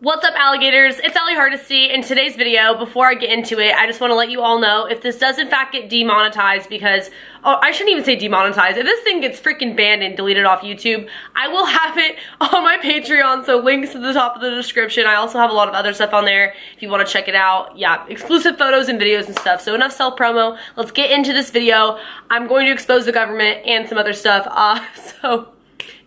What's up, alligators? It's Allie Hardesty. In today's video, before I get into it, I just want to let you all know if this does in fact get demonetized because, oh, I shouldn't even say demonetized. If this thing gets freaking banned and deleted off YouTube, I will have it on my Patreon, so links to the top of the description. I also have a lot of other stuff on there if you want to check it out. Yeah, exclusive photos and videos and stuff. So enough self-promo. Let's get into this video. I'm going to expose the government and some other stuff, so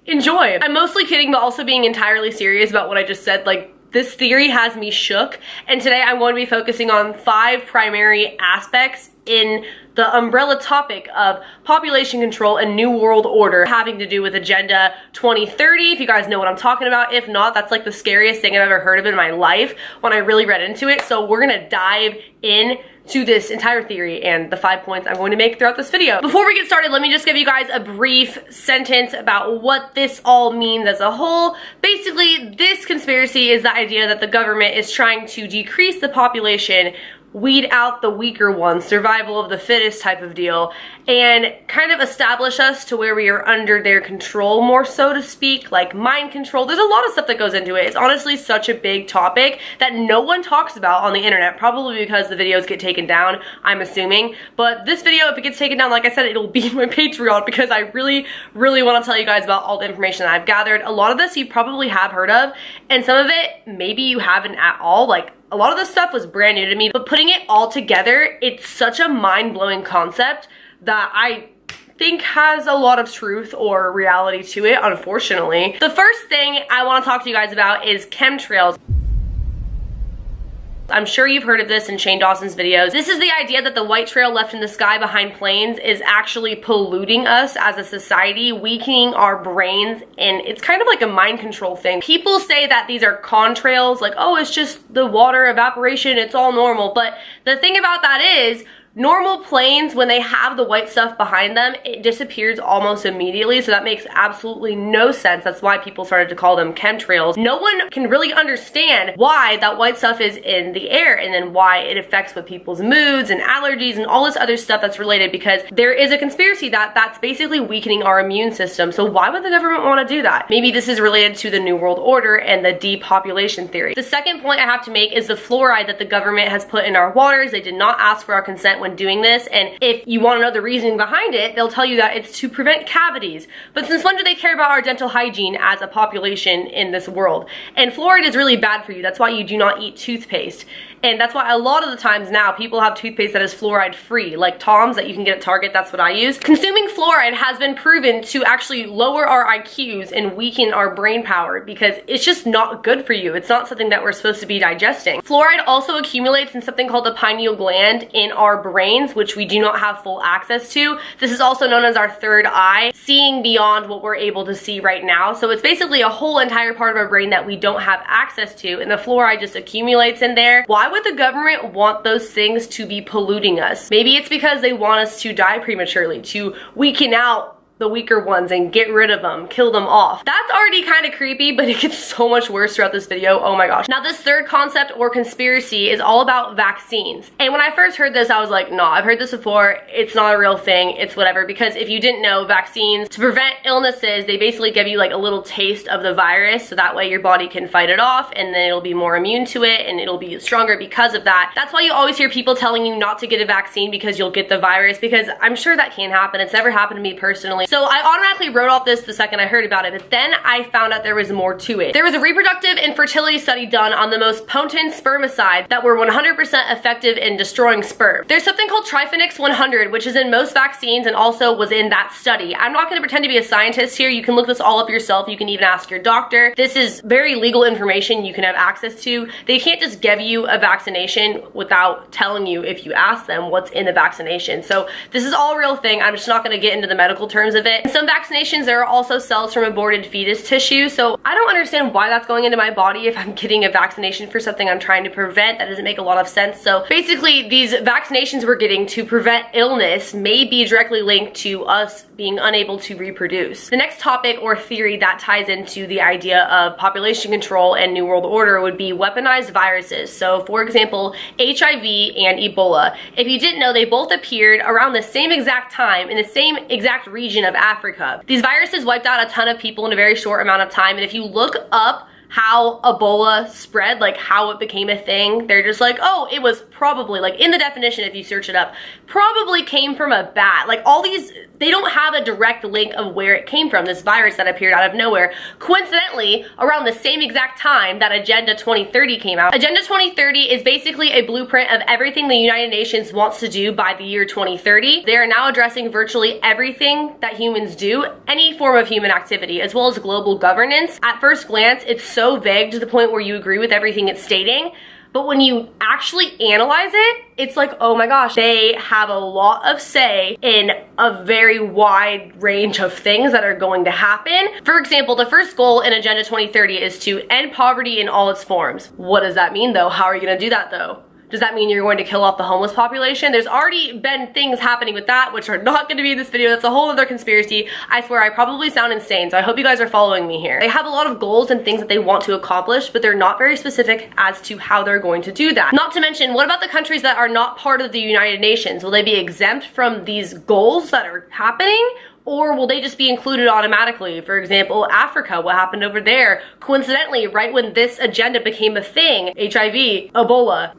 enjoy. I'm mostly kidding, but also being entirely serious about what I just said. Like, this theory has me shook, and today I'm going to be focusing on 5 primary aspects in the umbrella topic of population control and New World Order having to do with Agenda 2030, if you guys know what I'm talking about. If not, that's like the scariest thing I've ever heard of in my life when I really read into it. So we're gonna dive in to this entire theory and the 5 points I'm going to make throughout this video. Before we get started, let me just give you guys a brief sentence about what this all means as a whole. Basically, this conspiracy is the idea that the government is trying to decrease the population, weed out the weaker ones, survival of the fittest type of deal, and kind of establish us to where we are under their control, more so to speak, like mind control. There's a lot of stuff that goes into it. It's honestly such a big topic that no one talks about on the internet, probably because the videos get taken down, I'm assuming. But this video, if it gets taken down, like I said, it'll be my Patreon because I really want to tell you guys about all the information that I've gathered. A lot of this you probably have heard of, and some of it maybe you haven't at all. Like, a lot of this stuff was brand new to me, but putting it all together, it's such a mind-blowing concept that I think has a lot of truth or reality to it, unfortunately. The first thing I want to talk to you guys about is chemtrails. I'm sure you've heard of this in Shane Dawson's videos. This is the idea that the white trail left in the sky behind planes is actually polluting us as a society, weakening our brains, and it's kind of like a mind control thing. People say that these are contrails, like, oh, it's just the water evaporation, it's all normal. But the thing about that is, normal planes, when they have the white stuff behind them, it disappears almost immediately, so that makes absolutely no sense. That's why people started to call them chemtrails. No one can really understand why that white stuff is in the air and then why it affects with people's moods and allergies and all this other stuff that's related, because there is a conspiracy that that's basically weakening our immune system. So why would the government want to do that? Maybe this is related to the New World Order and the depopulation theory. The second point I have to make is the fluoride that the government has put in our waters. They did not ask for our consent when doing this, and if you want to know the reasoning behind it, they'll tell you that it's to prevent cavities. But since when do they care about our dental hygiene as a population in this world? And fluoride is really bad for you. That's why you do not eat toothpaste. And that's why a lot of the times now people have toothpaste that is fluoride free, like Tom's that you can get at Target. That's what I use. Consuming fluoride has been proven to actually lower our IQs and weaken our brain power because it's just not good for you. It's not something that we're supposed to be digesting. Fluoride also accumulates in something called the pineal gland in our brains, which we do not have full access to. This is also known as our third eye, seeing beyond what we're able to see right now. So it's basically a whole entire part of our brain that we don't have access to, and the fluoride just accumulates in there. Why would the government want those things to be polluting us? Maybe it's because they want us to die prematurely, to weaken out the weaker ones and get rid of them, kill them off. That's already kind of creepy, but it gets so much worse throughout this video. Oh my gosh. Now, this third concept or conspiracy is all about vaccines. And when I first heard this, I was like, no, I've heard this before. It's not a real thing. It's whatever. Because if you didn't know, vaccines, to prevent illnesses, they basically give you like a little taste of the virus, so that way your body can fight it off, and then it'll be more immune to it, and it'll be stronger because of that. That's why you always hear people telling you not to get a vaccine because you'll get the virus, because I'm sure that can happen. It's never happened to me personally. So I automatically wrote off this the second I heard about it, but then I found out there was more to it. There was a reproductive and fertility study done on the most potent spermicides that were 100% effective in destroying sperm. There's something called Triphenix 100, which is in most vaccines and also was in that study. I'm not gonna pretend to be a scientist here. You can look this all up yourself. You can even ask your doctor. This is very legal information you can have access to. They can't just give you a vaccination without telling you, if you ask them, what's in the vaccination. So this is all a real thing. I'm just not gonna get into the medical terms of it. Some vaccinations, there are also cells from aborted fetus tissue, so I don't understand why that's going into my body if I'm getting a vaccination for something I'm trying to prevent. That doesn't make a lot of sense. So basically, these vaccinations we're getting to prevent illness may be directly linked to us being unable to reproduce. The next topic or theory that ties into the idea of population control and New World Order would be weaponized viruses. So for example, HIV and Ebola. If you didn't know, they both appeared around the same exact time in the same exact region of Africa. These viruses wiped out a ton of people in a very short amount of time, and if you look up how Ebola spread, like how it became a thing. They're just like, oh, it was probably, like in the definition if you search it up, probably came from a bat. Like all these, they don't have a direct link of where it came from, this virus that appeared out of nowhere. Coincidentally, around the same exact time that Agenda 2030 came out. Agenda 2030 is basically a blueprint of everything the United Nations wants to do by the year 2030. They are now addressing virtually everything that humans do, any form of human activity, as well as global governance. At first glance, it's so vague to the point where you agree with everything it's stating. But when you actually analyze it, it's like, oh my gosh, they have a lot of say in a very wide range of things that are going to happen. For example, the first goal in Agenda 2030 is to end poverty in all its forms. What does that mean though? How are you gonna do that though? Does that mean you're going to kill off the homeless population? There's already been things happening with that, which are not going to be in this video. That's a whole other conspiracy. I swear I probably sound insane, so I hope you guys are following me here. They have a lot of goals and things that they want to accomplish, but they're not very specific as to how they're going to do that. Not to mention, what about the countries that are not part of the United Nations? Will they be exempt from these goals that are happening? Or will they just be included automatically? For example, Africa, what happened over there? Coincidentally, right when this agenda became a thing, HIV, Ebola,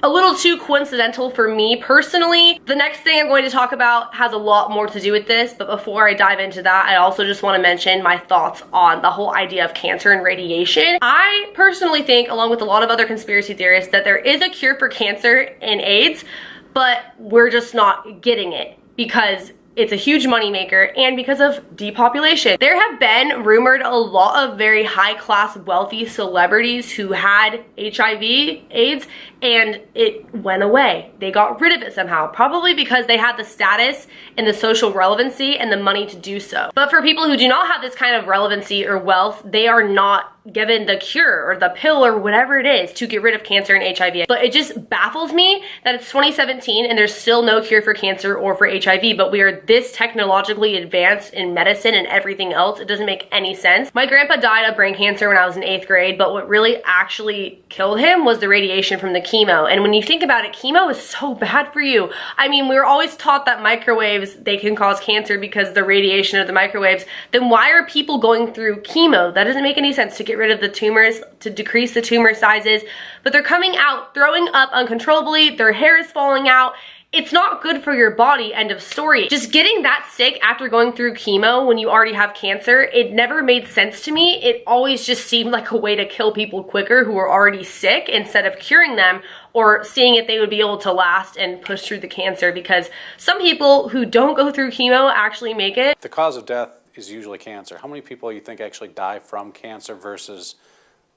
a little too coincidental for me personally. The next thing I'm going to talk about has a lot more to do with this, but before I dive into that, I also just want to mention my thoughts on the whole idea of cancer and radiation. I personally think, along with a lot of other conspiracy theorists, that there is a cure for cancer and AIDS, but we're just not getting it because it's a huge moneymaker and because of depopulation. There have been rumored a lot of very high-class, wealthy celebrities who had HIV, AIDS, and it went away. They got rid of it somehow, probably because they had the status and the social relevancy and the money to do so. But for people who do not have this kind of relevancy or wealth, they are not given the cure or the pill or whatever it is to get rid of cancer and HIV. But it just baffles me that it's 2017 and there's still no cure for cancer or for HIV, but we are this technologically advanced in medicine and everything else. It doesn't make any sense. My grandpa died of brain cancer when I was in 8th grade, but what really actually killed him was the radiation from the chemo. And when you think about it, chemo is so bad for you. I mean, we were always taught that microwaves, they can cause cancer because the radiation of the microwaves. Then why are people going through chemo? That doesn't make any sense, to get rid of the tumors, to decrease the tumor sizes. But they're coming out, throwing up uncontrollably, their hair is falling out. It's not good for your body, end of story. Just getting that sick after going through chemo when you already have cancer, it never made sense to me. It always just seemed like a way to kill people quicker who are already sick instead of curing them or seeing if they would be able to last and push through the cancer, because some people who don't go through chemo actually make it. The cause of death is usually cancer. How many people you think actually die from cancer versus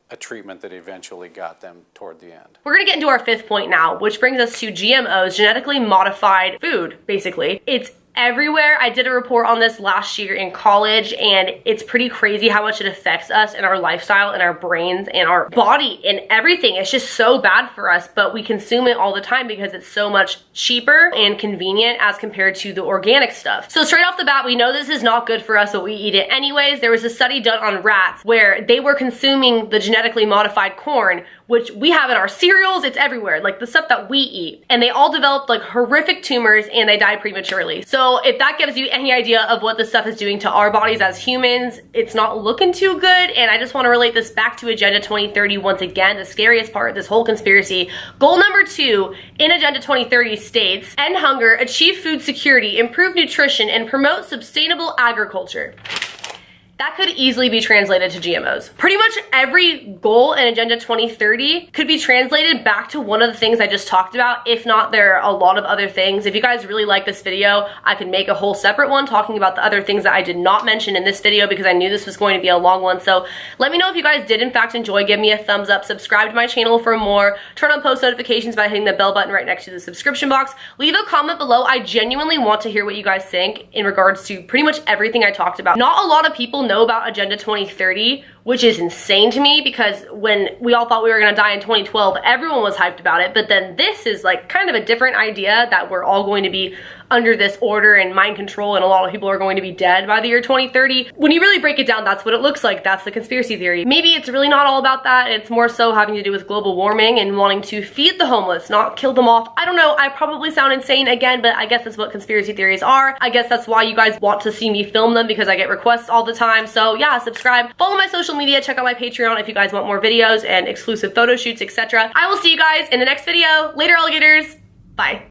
a treatment that eventually got them toward the end? We're gonna get into our 5th point now, which brings us to GMOs, genetically modified food, basically. It's everywhere. I did a report on this last year in college, and it's pretty crazy how much it affects us and our lifestyle and our brains and our body and everything. It's just so bad for us, but we consume it all the time because it's so much cheaper and convenient as compared to the organic stuff. So straight off the bat, we know this is not good for us, but we eat it anyways. There was a study done on rats where they were consuming the genetically modified corn, which we have in our cereals. It's everywhere, like the stuff that we eat. And they all developed like horrific tumors and they died prematurely. So if that gives you any idea of what this stuff is doing to our bodies as humans, it's not looking too good. And I just want to relate this back to Agenda 2030 once again, the scariest part of this whole conspiracy. Goal number 2 in Agenda 2030 states, end hunger, achieve food security, improve nutrition, and promote sustainable agriculture. That could easily be translated to GMOs. Pretty much every goal in Agenda 2030 could be translated back to one of the things I just talked about. If not, there are a lot of other things. If you guys really like this video, I could make a whole separate one talking about the other things that I did not mention in this video because I knew this was going to be a long one. So let me know if you guys did in fact enjoy. Give me a thumbs up, subscribe to my channel for more, turn on post notifications by hitting the bell button right next to the subscription box. Leave a comment below. I genuinely want to hear what you guys think in regards to pretty much everything I talked about. Not a lot of people know about Agenda 2030, which is insane to me because when we all thought we were gonna die in 2012, everyone was hyped about it, but then this is like kind of a different idea that we're all going to be under this order and mind control and a lot of people are going to be dead by the year 2030. When you really break it down, that's what it looks like. That's the conspiracy theory. Maybe it's really not all about that. It's more so having to do with global warming and wanting to feed the homeless, not kill them off. I don't know. I probably sound insane again, but I guess that's what conspiracy theories are. I guess that's why you guys want to see me film them because I get requests all the time. So yeah, subscribe, follow my social social media. Check out my Patreon if you guys want more videos and exclusive photo shoots, etc. I will see you guys in the next video. Later, alligators. Bye.